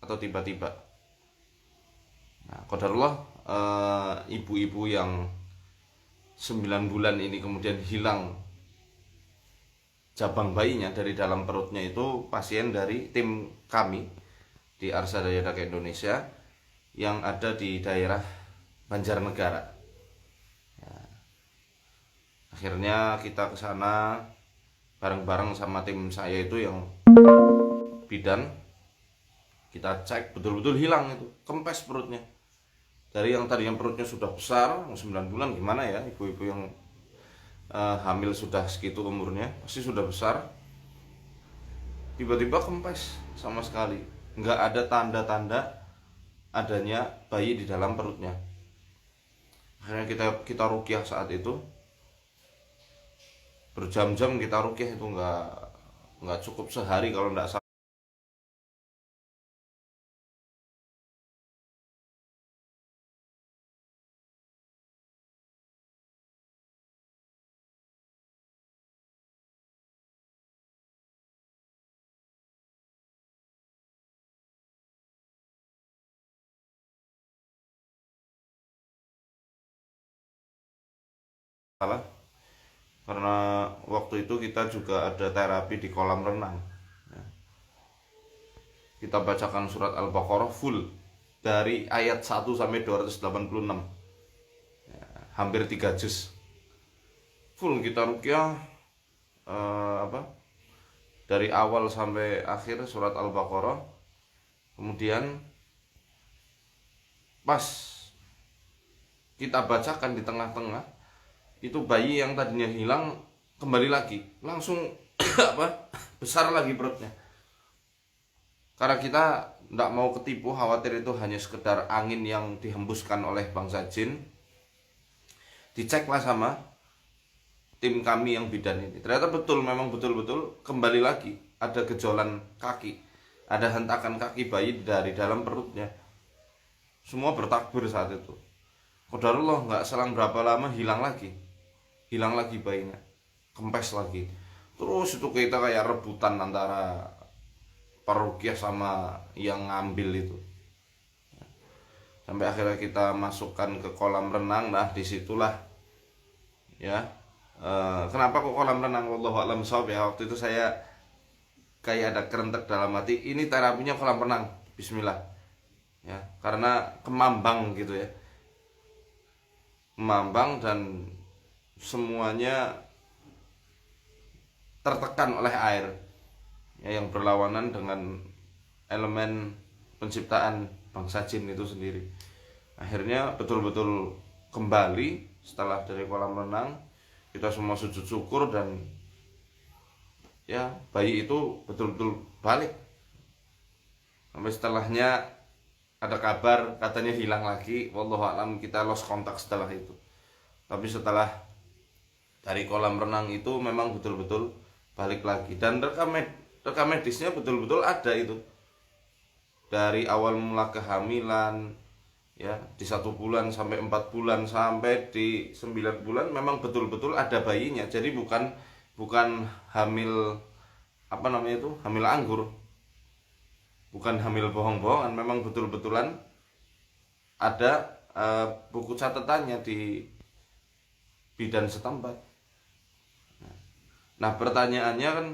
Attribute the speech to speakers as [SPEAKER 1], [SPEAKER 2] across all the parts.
[SPEAKER 1] atau tiba-tiba. Nah, qadarullah ibu-ibu yang 9 bulan ini kemudian hilang jabang bayinya dari dalam perutnya, itu pasien dari tim kami di Arsa Daya Daka Indonesia yang ada di daerah Banjarnegara. Ya, akhirnya kita ke sana bareng-bareng sama tim saya itu yang bidan. Kita cek betul-betul hilang, itu kempes perutnya. Dari yang tadinya perutnya sudah besar, 9 bulan, gimana ya ibu-ibu yang hamil sudah segitu umurnya pasti sudah besar, tiba-tiba kempes sama sekali, nggak ada tanda-tanda adanya bayi di dalam perutnya. Akhirnya kita ruqyah saat itu berjam-jam, kita ruqyah itu nggak cukup sehari kalau nggak salah, karena waktu itu kita juga ada terapi di kolam renang. Kita bacakan surat Al-Baqarah full dari ayat 1 sampai 286, hampir 3 juz full kita ruqyah, dari awal sampai akhir surat Al-Baqarah. Kemudian pas kita bacakan di tengah-tengah, itu bayi yang tadinya hilang kembali lagi, langsung besar lagi perutnya. Karena kita tidak mau ketipu, khawatir itu hanya sekedar angin yang dihembuskan oleh bangsa jin, diceklah sama tim kami yang bidan ini. Ternyata betul, memang betul-betul kembali lagi ada gejolan kaki, ada hentakan kaki bayi dari dalam perutnya. Semua bertakbir saat itu. Qadarullah, nggak selang berapa lama hilang lagi bayinya, kempes lagi. Terus itu kita kayak rebutan antara peruqyah sama yang ngambil itu, sampai akhirnya kita masukkan ke kolam renang. Nah disitulah ya, kenapa kok kolam renang, wallahu a'lam bishawab ya. Waktu itu saya kayak ada kerentek dalam hati, ini terapinya kolam renang, bismillah ya, karena kemambang gitu ya, kemambang dan semuanya tertekan oleh air ya, yang berlawanan dengan elemen penciptaan bangsa jin itu sendiri. Akhirnya betul-betul kembali setelah dari kolam renang, kita semua sujud syukur, dan ya bayi itu betul-betul balik. Sampai setelahnya ada kabar katanya hilang lagi, wallahu a'lam, kita lost kontak setelah itu. Tapi setelah dari kolam renang itu memang betul-betul balik lagi, dan rekam medisnya betul-betul ada itu, dari awal mula kehamilan ya, di 1 bulan sampai 4 bulan sampai di 9 bulan memang betul-betul ada bayinya. Jadi bukan hamil hamil anggur, bukan hamil bohong-bohongan, memang betul-betulan ada buku catatannya di bidan setempat. Nah pertanyaannya kan,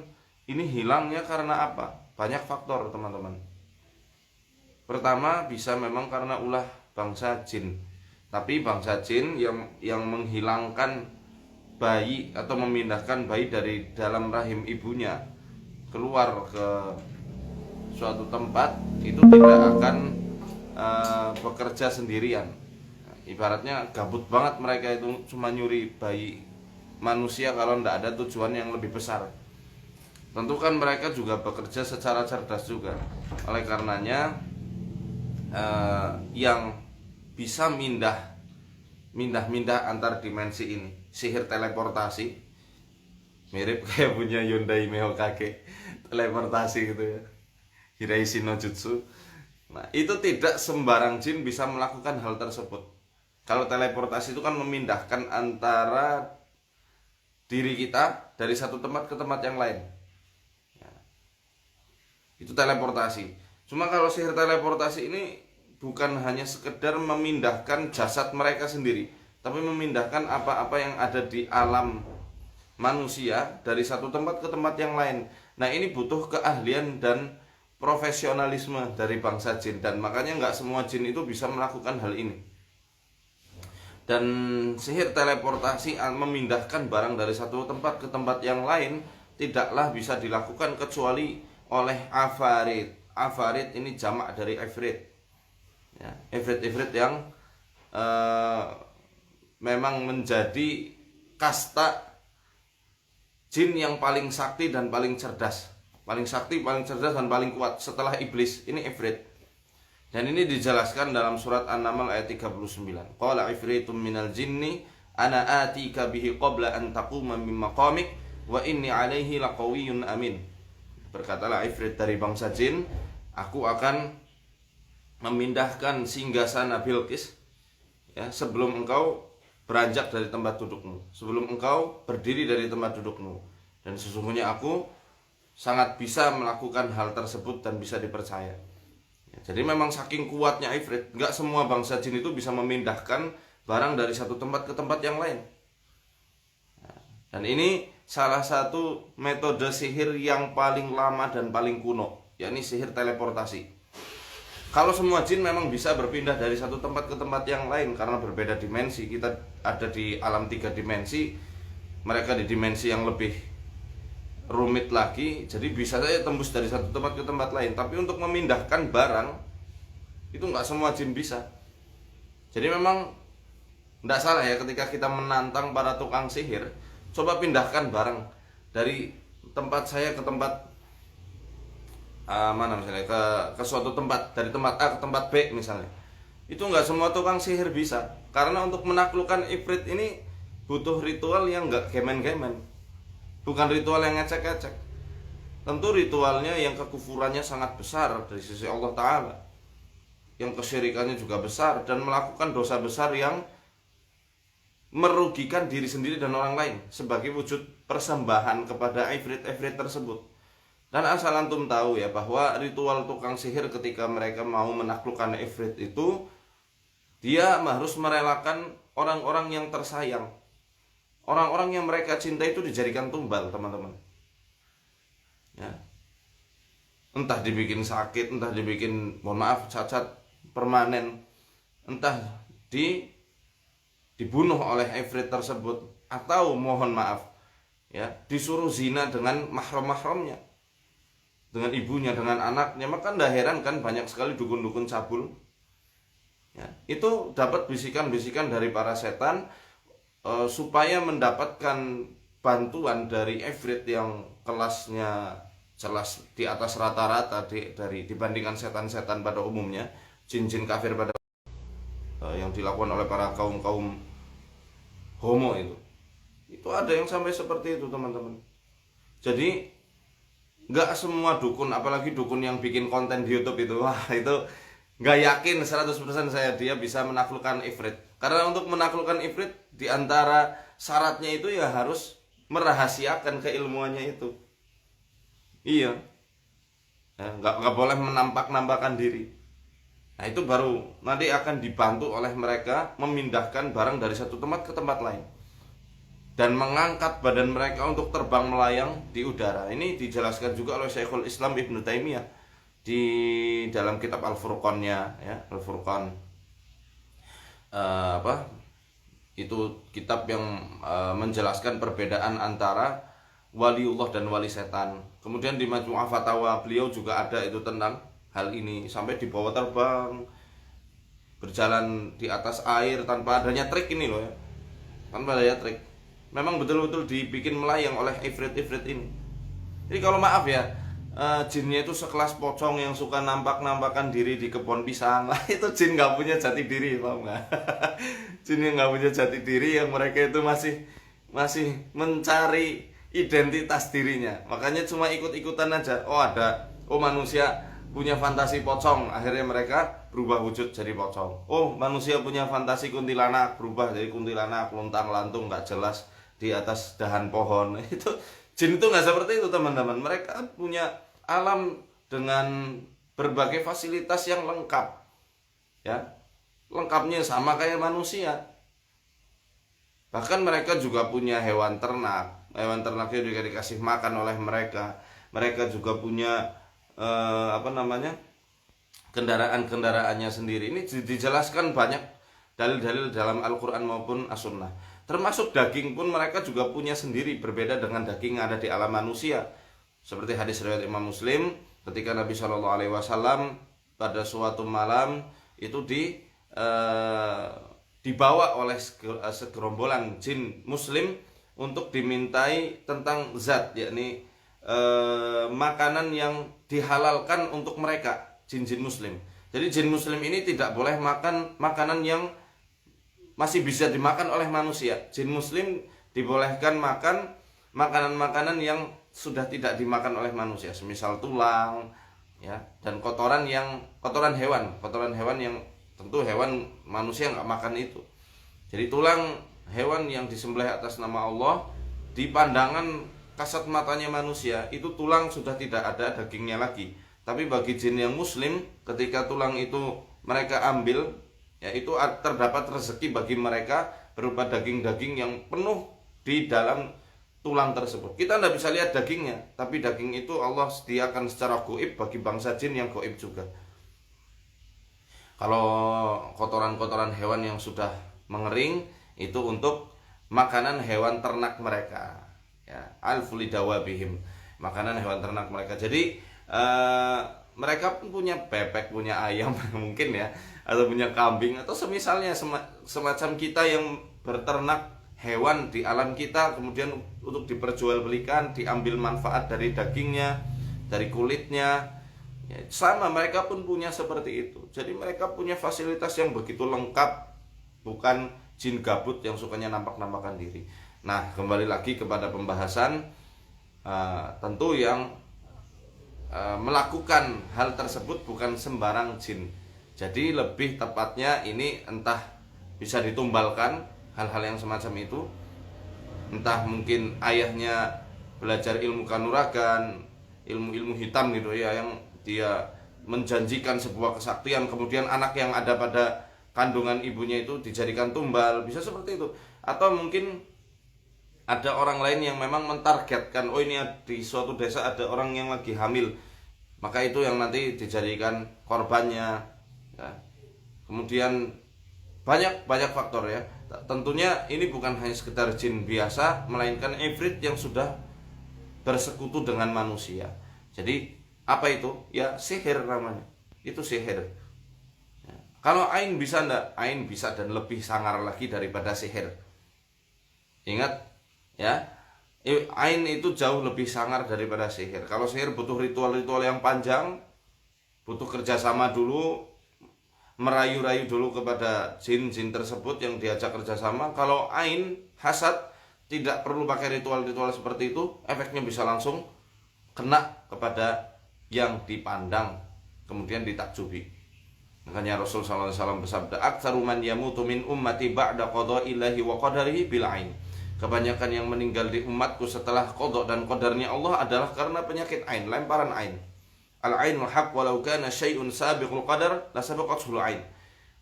[SPEAKER 1] ini hilangnya karena apa? Banyak faktor teman-teman. Pertama bisa memang karena ulah bangsa jin, tapi bangsa jin yang menghilangkan bayi atau memindahkan bayi dari dalam rahim ibunya keluar ke suatu tempat, itu tidak akan bekerja sendirian. Ibaratnya gabut banget mereka itu, cuma nyuri bayi manusia kalau tidak ada tujuan yang lebih besar. Tentu kan mereka juga bekerja secara cerdas juga. Oleh karenanya yang bisa mindah antar dimensi ini, sihir teleportasi, mirip kayak punya Hyundai Mehokage, teleportasi gitu ya, Hiraishi no Jutsu. Nah itu tidak sembarang jin bisa melakukan hal tersebut. Kalau teleportasi itu kan memindahkan antara diri kita dari satu tempat ke tempat yang lain, itu teleportasi. Cuma kalau sihir teleportasi ini bukan hanya sekedar memindahkan jasad mereka sendiri, tapi memindahkan apa-apa yang ada di alam manusia dari satu tempat ke tempat yang lain. Nah, ini butuh keahlian dan profesionalisme dari bangsa jin, dan makanya nggak semua jin itu bisa melakukan hal ini. Dan sihir teleportasi memindahkan barang dari satu tempat ke tempat yang lain tidaklah bisa dilakukan kecuali oleh afarit. Afarit ini jamak dari ifrit, ya, ifrit yang memang menjadi kasta jin yang paling sakti dan paling cerdas. Paling sakti, paling cerdas, dan paling kuat setelah iblis. Ini ifrit. Dan ini dijelaskan dalam surat An-Naml ayat 39. Qala ifritum minal jinni ana atika bihi qabla an taquma min maqamik wa inni alaihi laqawiyyun amin. Berkatalah ifrit dari bangsa jin, aku akan memindahkan singgasana Bilqis, ya, sebelum engkau beranjak dari tempat dudukmu, sebelum engkau berdiri dari tempat dudukmu. Dan sesungguhnya aku sangat bisa melakukan hal tersebut dan bisa dipercaya. Ya, jadi memang saking kuatnya ifrit, nggak semua bangsa jin itu bisa memindahkan barang dari satu tempat ke tempat yang lain. Dan ini salah satu metode sihir yang paling lama dan paling kuno, yakni sihir teleportasi. Kalau semua jin memang bisa berpindah dari satu tempat ke tempat yang lain karena berbeda dimensi. Kita ada di alam 3 dimensi, mereka di dimensi yang lebih rumit lagi, jadi bisa saja tembus dari satu tempat ke tempat lain. Tapi untuk memindahkan barang itu nggak semua jin bisa. Jadi memang nggak salah ya ketika kita menantang para tukang sihir, coba pindahkan barang dari tempat saya ke tempat mana misalnya, ke suatu tempat, dari tempat A ke tempat B misalnya. Itu nggak semua tukang sihir bisa, karena untuk menaklukkan ifrit ini butuh ritual yang nggak gemen-gemen. Bukan ritual yang ngecek-ngecek. Tentu ritualnya yang kekufurannya sangat besar dari sisi Allah Ta'ala, yang kesyirikannya juga besar, dan melakukan dosa besar yang merugikan diri sendiri dan orang lain sebagai wujud persembahan kepada ifrit-ifrit tersebut. Dan asal antum tahu ya, bahwa ritual tukang sihir ketika mereka mau menaklukkan ifrit itu, dia harus merelakan orang-orang yang tersayang, orang-orang yang mereka cintai itu dijadikan tumbal, teman-teman. Ya. Entah dibikin sakit, entah dibikin, mohon maaf, cacat permanen, entah dibunuh oleh ifrit tersebut, atau mohon maaf, ya, disuruh zina dengan mahram-mahramnya, dengan ibunya, dengan anaknya. Maka tidak heran kan banyak sekali dukun-dukun cabul. Ya, itu dapat bisikan-bisikan dari para setan supaya mendapatkan bantuan dari ifrit yang kelasnya jelas di atas rata-rata dibandingkan setan-setan pada umumnya, jin-jin kafir pada yang dilakukan oleh para kaum homo itu. Itu ada yang sampai seperti itu, teman-teman. Jadi nggak semua dukun, apalagi dukun yang bikin konten di YouTube itu, wah, itu nggak yakin 100% saya dia bisa menaklukkan ifrit. Karena untuk menaklukkan ifrit, di antara syaratnya itu ya harus merahasiakan keilmuannya itu. Iya, ya, nggak boleh menampak-nampakkan diri. Nah, itu baru nanti akan dibantu oleh mereka memindahkan barang dari satu tempat ke tempat lain, dan mengangkat badan mereka untuk terbang melayang di udara. Ini dijelaskan juga oleh Syekhul Islam Ibnu Taimiyah di dalam kitab Al-Furqannya, ya, Al-Furqan. Itu kitab yang menjelaskan perbedaan antara waliullah dan wali setan. Kemudian di Majmu'ah Fatawa beliau juga ada itu tentang hal ini, sampai dibawa terbang, berjalan di atas air tanpa adanya trik ini loh ya, tanpa adanya trik. Memang betul-betul dibikin melayang oleh ifrit-ifrit ini. Jadi kalau maaf ya, jinnya itu sekelas pocong yang suka nampak-nampakan diri di kebun pisang. Lah, itu jin nggak punya jati diri, paham nggak? Jin yang nggak punya jati diri, yang mereka itu masih mencari identitas dirinya. Makanya cuma ikut-ikutan aja. Oh manusia punya fantasi pocong, akhirnya mereka berubah wujud jadi pocong. Oh, manusia punya fantasi kuntilanak, berubah jadi kuntilanak, lontang-lantung nggak jelas di atas dahan pohon. Itu jin itu nggak seperti itu, teman-teman. Mereka punya alam dengan berbagai fasilitas yang lengkap, ya, lengkapnya sama kayak manusia. Bahkan mereka juga punya hewan ternaknya juga dikasih makan oleh mereka. Mereka juga punya kendaraan-kendaraannya sendiri. Ini dijelaskan banyak dalil-dalil dalam Al-Quran maupun As-Sunnah. Termasuk daging pun mereka juga punya sendiri, berbeda dengan daging yang ada di alam manusia. Seperti hadis riwayat Imam Muslim, ketika Nabi SAW pada suatu malam itu dibawa oleh segerombolan jin Muslim untuk dimintai tentang zat, yakni makanan yang dihalalkan untuk mereka, jin-jin Muslim. Jadi jin Muslim ini tidak boleh makan makanan yang masih bisa dimakan oleh manusia. Jin Muslim dibolehkan makan makanan-makanan yang sudah tidak dimakan oleh manusia, semisal tulang, ya, dan kotoran hewan yang tentu hewan manusia nggak makan itu. Jadi tulang hewan yang disembelih atas nama Allah, di pandangan kasat matanya manusia itu tulang sudah tidak ada dagingnya lagi. Tapi bagi jin yang Muslim, ketika tulang itu mereka ambil, ya, itu terdapat rezeki bagi mereka berupa daging-daging yang penuh di dalam tulang tersebut. Kita tidak bisa lihat dagingnya, tapi daging itu Allah sediakan secara gaib bagi bangsa jin yang gaib juga. Kalau kotoran-kotoran hewan yang sudah mengering itu untuk makanan hewan ternak mereka, ya, al-fulidawabihim, makanan hewan ternak mereka. Jadi mereka pun punya bebek, punya ayam mungkin, ya, atau punya kambing atau semisalnya semacam kita yang berternak hewan di alam kita, kemudian untuk diperjualbelikan, diambil manfaat dari dagingnya, dari kulitnya, ya, sama mereka pun punya seperti itu. Jadi mereka punya fasilitas yang begitu lengkap, bukan jin gabut yang sukanya nampak-nampakan diri. Nah, kembali lagi kepada pembahasan, tentu yang melakukan hal tersebut bukan sembarang jin. Jadi lebih tepatnya ini entah bisa ditumbalkan hal-hal yang semacam itu, entah mungkin ayahnya belajar ilmu kanuragan, ilmu-ilmu hitam gitu, ya, yang dia menjanjikan sebuah kesaktian, kemudian anak yang ada pada kandungan ibunya itu dijadikan tumbal, bisa seperti itu. Atau mungkin ada orang lain yang memang mentargetkan, oh ini di suatu desa ada orang yang lagi hamil, maka itu yang nanti dijadikan korbannya, ya. Kemudian banyak faktor, ya. Tentunya ini bukan hanya sekedar jin biasa, melainkan ifrit yang sudah bersekutu dengan manusia. Jadi apa itu? Ya, sihir namanya. Itu sihir. Ya. Kalau ain bisa enggak? Ain bisa dan lebih sangar lagi daripada sihir. Ingat, ya, ain itu jauh lebih sangar daripada sihir. Kalau sihir butuh ritual-ritual yang panjang, butuh kerjasama dulu, merayu-rayu dulu kepada jin-jin tersebut yang diajak kerjasama. Kalau ain, hasad, tidak perlu pakai ritual-ritual seperti itu, efeknya bisa langsung kena kepada yang dipandang, kemudian ditakjubi. Makanya Rasul SAW bersabda, "Aktsaru man yamutu min ummati ba'da qada'illahi wa qadarihi bil ain." Kebanyakan yang meninggal di umatku setelah qada dan qadarnya Allah adalah karena penyakit ain, lemparan ain. Al-ainul haq walau kana syai'un sabiqul qadar la sabaqatul ain.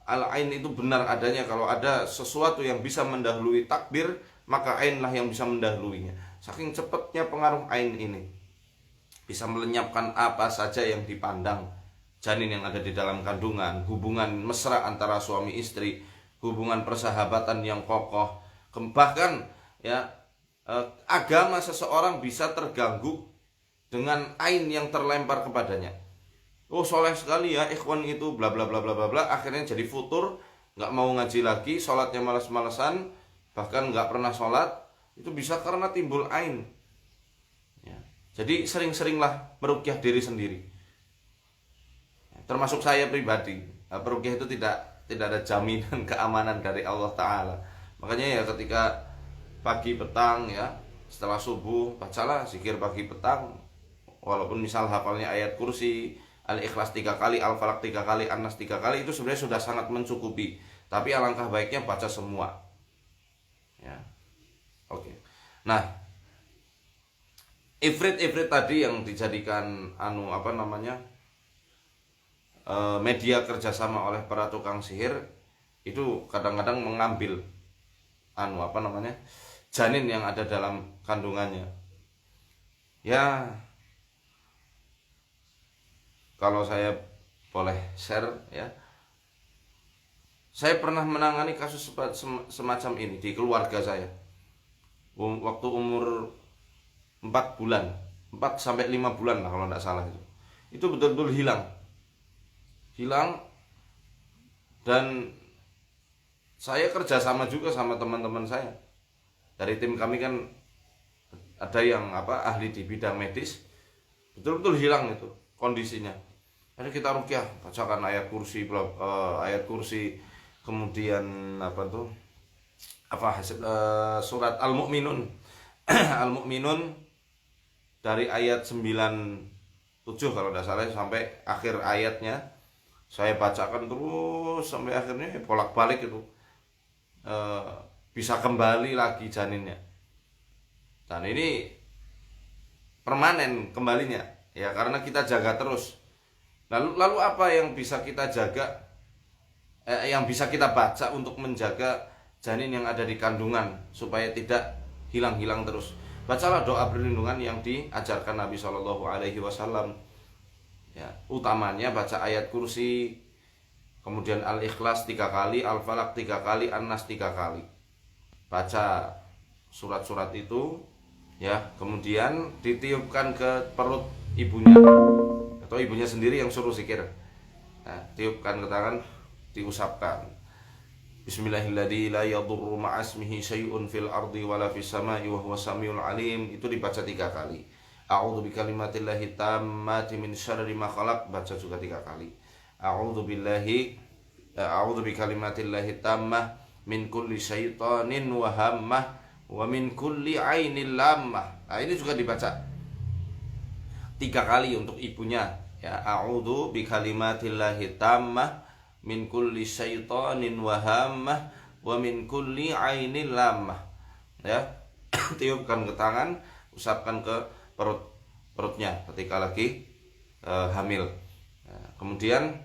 [SPEAKER 1] Al-ain itu benar adanya. Kalau ada sesuatu yang bisa mendahului takdir, maka ainlah yang bisa mendahuluinya. Saking cepatnya pengaruh ain ini, bisa melenyapkan apa saja yang dipandang. Janin yang ada di dalam kandungan, hubungan mesra antara suami istri, hubungan persahabatan yang kokoh, bahkan, ya, agama seseorang bisa terganggu dengan ain yang terlempar kepadanya. Oh, soleh sekali ya ikhwan itu, bla bla bla bla bla bla, akhirnya jadi futur, nggak mau ngaji lagi, sholatnya malas-malasan, bahkan nggak pernah sholat. Itu bisa karena timbul ain, ya. Jadi sering-seringlah meruqyah diri sendiri, ya, termasuk saya pribadi. Peruqyah itu tidak ada jaminan keamanan dari Allah Ta'ala. Makanya, ya, ketika pagi petang, ya, setelah subuh bacalah zikir pagi petang, walaupun misal hafalnya ayat kursi, Al-Ikhlas 3 kali, Al-Falaq 3 kali, An-Nas 3 kali, itu sebenarnya sudah sangat mencukupi. Tapi alangkah baiknya baca semua, ya. Oke. Nah, ifrit tadi yang dijadikan media kerjasama oleh para tukang sihir itu kadang-kadang mengambil janin yang ada dalam kandungannya. Ya, kalau saya boleh share ya, saya pernah menangani kasus semacam ini di keluarga saya. Waktu umur 4 bulan, 4 sampai 5 bulan lah kalau tidak salah itu. Itu betul-betul hilang dan saya kerjasama juga sama teman-teman saya. Dari tim kami kan ada yang ahli di bidang medis, betul-betul hilang itu kondisinya. Jadi kita ruqyah, bacakan ayat kursi, kemudian surat Al-Mu'minun Al-Mu'minun dari ayat 97 kalau tidak salah sampai akhir ayatnya. Saya bacakan terus sampai akhirnya bolak-balik itu bisa kembali lagi janinnya. Dan ini permanen kembalinya ya, karena kita jaga terus. Lalu apa yang bisa kita jaga, yang bisa kita baca untuk menjaga janin yang ada di kandungan supaya tidak hilang-hilang terus? Bacalah doa perlindungan yang diajarkan Nabi SAW. Ya, utamanya baca ayat kursi, kemudian Al-Ikhlas 3 kali, Al-Falaq 3 kali, An-Nas 3 kali. Baca surat-surat itu ya, kemudian ditiupkan ke perut ibunya atau ibunya sendiri yang suruh zikir. Nah, tiupkan ke tangan, diusapkan. Bismillahirrahmanirrahim, la yadurru ma'asmihi syai'un fil ardi wala fis sama'i wa huwas samiul alim. Itu dibaca 3 kali. A'udzu bikalimatillahi tammati min syarri ma khalaq, baca juga 3 kali. A'udzu bikalimatillahi tammah min kulli syaitanin wa hammah wa min kulli ainil lammah. Nah, ini juga dibaca 3 kali untuk ibunya ya. A'udzu bikalimatillahi tammah min kulli syaitanin wa hammah wa min kulli ainil lammah. Ya, tiupkan ke tangan, usapkan ke perutnya ketika lagi hamil. Kemudian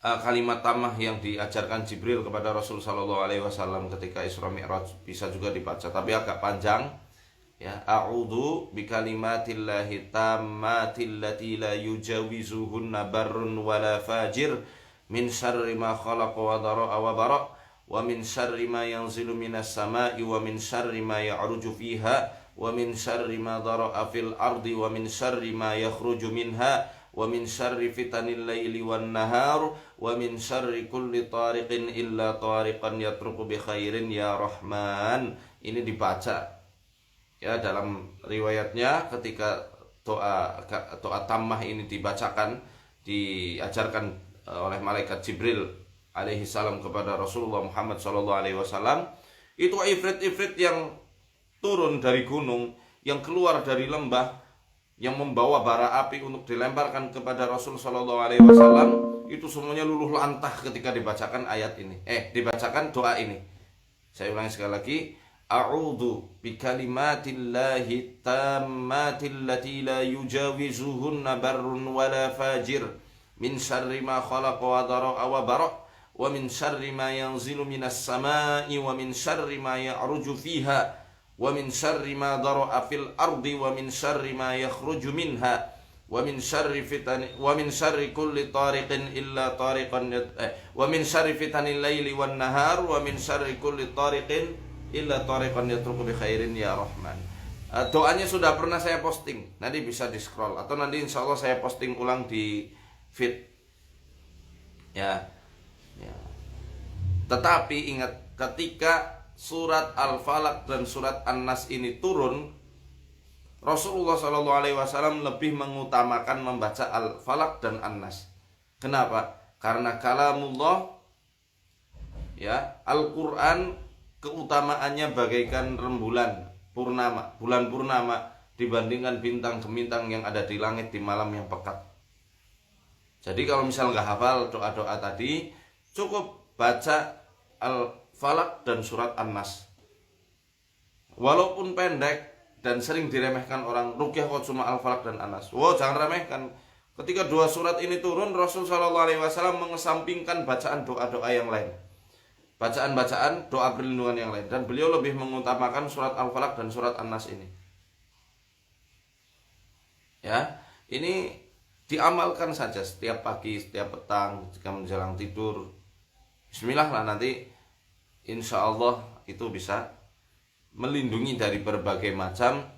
[SPEAKER 1] kalimat tamah yang diajarkan Jibril kepada Rasul sallallahu alaihi wasallam ketika Isra Mi'raj bisa juga dibaca, tapi agak panjang ya. A'udzu bikalimatillahi tammati allati la yujawizuhunna barrun wala fajir min syarri ma khalaqa wa dara'a wa bara' wa min syarri ma yanzilu minas sama'i wa min syarri ma ya'ruju fiha wa min syarri ma dara'a fil ardi wa min syarri ma yakhruju minha wa min syarri fitanil laili wan nahar wa min syarri kulli tariqin illa tariqan yatruku bi khairin ya Rahman. Ini dibaca ya. Dalam riwayatnya ketika doa tammah ini diajarkan oleh malaikat Jibril alaihi salam kepada Rasulullah Muhammad sallallahu alaihi wasallam, itu ifrit-ifrit yang turun dari gunung, yang keluar dari lembah, yang membawa bara api untuk dilemparkan kepada Rasul sallallahu alaihi wasallam, itu semuanya luluh lantah ketika dibacakan ayat ini. Dibacakan doa ini. Saya ulangi sekali lagi. A'udzu bikalimatillahi tammati allati la yujawizuhunna barrun wala fajir min syarri ma khalaqa wa dara'a wa bara' wa min syarri ma yanzilu minas sama'i wa min syarri ma ya'ruju fiha wa min syarri ma dara'a fil ardi wa min syarri ma yakhruju minha wa min syarri kulli tariqin illa tariqan wa min syarri fitanil laili wan nahar wa min syarri kulli tariqin illa tariqan yatruku bi khairin ya Rahman. Doanya sudah pernah saya posting, nanti bisa di scroll atau nanti insya Allah saya posting ulang di feed ya. Tetapi ingat, ketika surat Al-Falaq dan surat An-Nas ini turun, Rasulullah SAW lebih mengutamakan membaca Al-Falaq dan An-Nas. Kenapa? Karena kalamullah ya, Al-Quran keutamaannya bagaikan rembulan purnama, bulan purnama dibandingkan bintang-bintang yang ada di langit di malam yang pekat. Jadi kalau misal nggak hafal doa-doa tadi, cukup baca Al-Falaq dan surat An-Nas. Walaupun pendek dan sering diremehkan orang, ruqyah kok cuma Al-Falaq dan An-Nas. Wow, jangan remehkan. Ketika dua surat ini turun, Rasul Shallallahu Alaihi Wasallam mengesampingkan bacaan doa-doa yang lain, bacaan-bacaan doa perlindungan yang lain, dan beliau lebih mengutamakan surat Al-Falaq dan surat An-Nas ini. Ya, ini diamalkan saja setiap pagi, setiap petang, jika menjelang tidur. Bismillah lah, nanti insya Allah itu bisa melindungi dari berbagai macam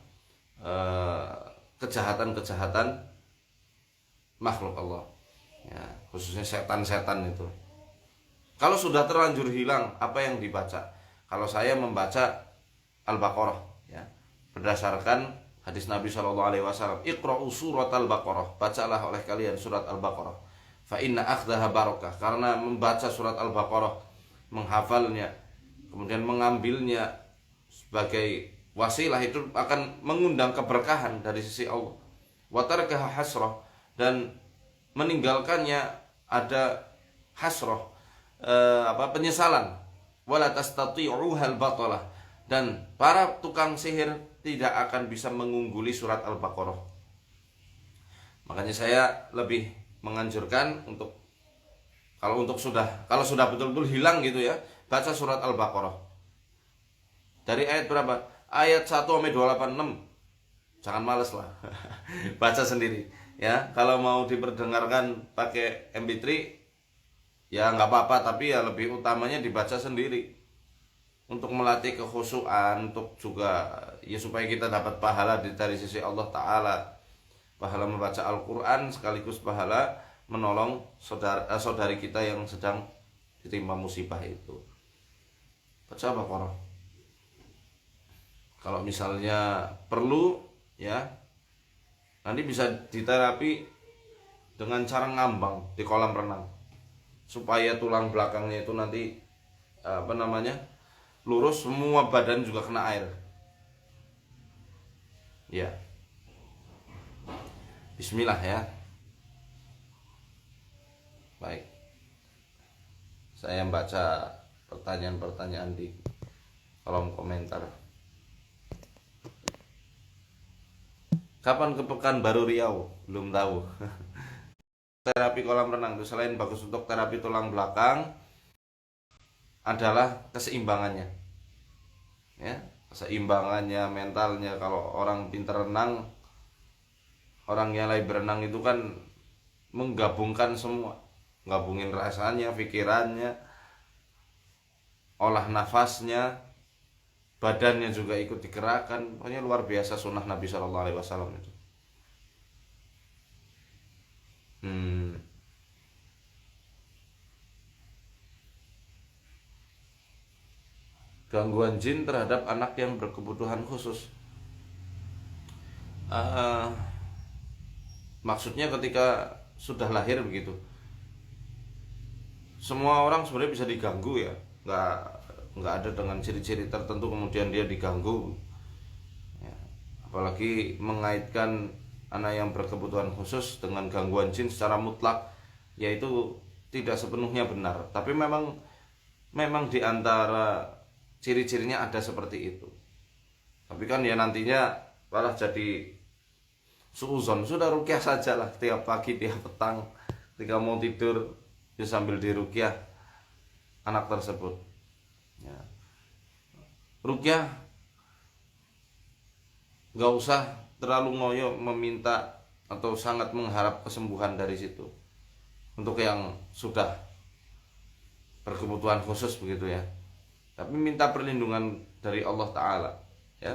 [SPEAKER 1] kejahatan-kejahatan makhluk Allah, ya, khususnya setan-setan itu. Kalau sudah terlanjur hilang, apa yang dibaca? Kalau saya membaca Al-Baqarah, ya, berdasarkan hadis Nabi Shallallahu Alaihi Wasallam, Iqra'u surat Al-Baqarah, bacalah oleh kalian surat Al-Baqarah. Fa inna akhdaha barakah, karena membaca surat Al-Baqarah, menghafalnya, kemudian mengambilnya sebagai wasilah, itu akan mengundang keberkahan dari sisi Allah. Wa tarakaha hasrah, dan meninggalkannya ada hasrah, penyesalan. Wala tastati'uhal batalah, dan para tukang sihir tidak akan bisa mengungguli surat Al-Baqarah. Makanya saya lebih menganjurkan untuk kalau sudah betul-betul hilang gitu ya, baca surat Al-Baqarah. Dari ayat berapa? Ayat 1 sampai 286. Jangan males lah. Baca sendiri ya. Kalau mau diperdengarkan pakai MP3 ya nggak apa-apa, tapi ya lebih utamanya dibaca sendiri, untuk melatih kekhusyuan, untuk juga ya supaya kita dapat pahala dari sisi Allah Ta'ala, pahala membaca Al-Quran sekaligus pahala menolong saudari kita yang sedang ditimpa musibah itu. Baca Al-Baqarah. Kalau misalnya perlu ya, nanti bisa diterapi dengan cara ngambang di kolam renang, supaya tulang belakangnya itu nanti lurus, semua badan juga kena air. Ya. Bismillah ya. Baik. Saya baca pertanyaan-pertanyaan di kolom komentar. Kapan ke Pekanbaru Riau? Belum tahu. Terapi kolam renang itu selain bagus untuk terapi tulang belakang adalah keseimbangannya, ya, keseimbangannya, mentalnya. Kalau orang pintar renang, orang yang lagi berenang itu kan menggabungkan semua, gabungin rasanya, pikirannya, olah nafasnya, badannya juga ikut digerakkan. Pokoknya luar biasa sunnah Nabi Shallallahu Alaihi Wasallam itu. Gangguan jin terhadap anak yang berkebutuhan khusus. Maksudnya ketika sudah lahir begitu. Semua orang sebenarnya bisa diganggu ya, nggak ada dengan ciri-ciri tertentu kemudian dia diganggu. Ya, apalagi mengaitkan anak yang berkebutuhan khusus dengan gangguan jin secara mutlak, yaitu tidak sepenuhnya benar. Tapi memang di antara ciri-cirinya ada seperti itu. Tapi kan ya nantinya malah jadi suuzon. Sudah rukyah saja lah, tiap pagi, tiap petang, ketika mau tidur ya sambil dirukyah anak tersebut. Ya. Rukyah nggak usah terlalu ngoyo meminta atau sangat mengharap kesembuhan dari situ. Untuk yang sudah berkebutuhan khusus begitu ya. Tapi minta perlindungan dari Allah Ta'ala ya.